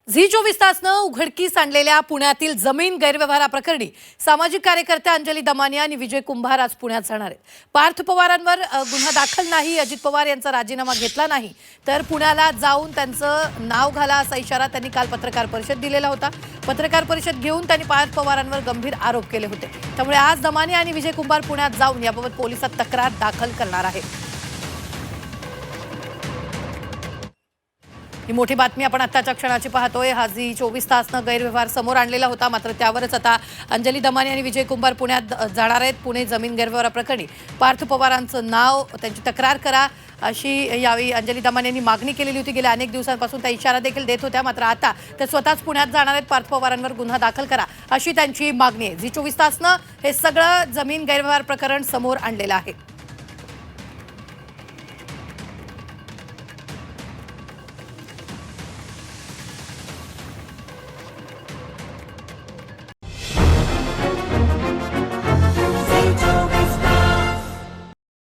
Zee 24 तासनं उघडकीस आणलेल्या पुण्यातील जमीन गैरव्यवहाराप्रकरणी सामाजिक कार्यकर्त्या अंजली दमानिया आणि विजय कुंभार आज पुण्यात जाणार आहेत। पार्थ पवारांवर गुन्हा दाखल नाही, अजित पवार यांचा राजीनामा घेतला नाही तर पुण्याला जाऊन त्यांचं नाव घाला असा इशारा त्यांनी काल पत्रकार परिषद दिलेला होता। पत्रकार परिषद घेऊन त्यांनी पार्थ पवारांवर गंभीर आरोप केले होते। त्यामुळे आज दमानिया आणि विजय कुंभार पुण्यात जाऊन याबाबत पोलिसात तक्रार दाखल करणार आहेत। ही मोठी बातमी आपण आत्ताच्या क्षणाची पाहतोय। हा झी 24 तासनं गैरव्यवहार समोर आणलेला होता, मात्र त्यावरच आता अंजली दमानिया आणि विजय कुंभार पुण्यात जाणार आहेत। पुणे जमीन गैरव्यवहाराप्रकरणी पार्थ पवारांचं नाव, त्यांची तक्रार करा अशी यावेळी अंजली दमानिया यांनी मागणी केलेली होती। गेल्या अनेक दिवसांपासून त्या इशारा देखील देत होत्या, मात्र आता ते स्वतःच पुण्यात जाणार आहेत। पार्थ पवारांवर गुन्हा दाखल करा अशी त्यांची मागणी आहे। झी 24 तासनं हे सगळं जमीन गैरव्यवहार प्रकरण समोर आणलेलं आहे।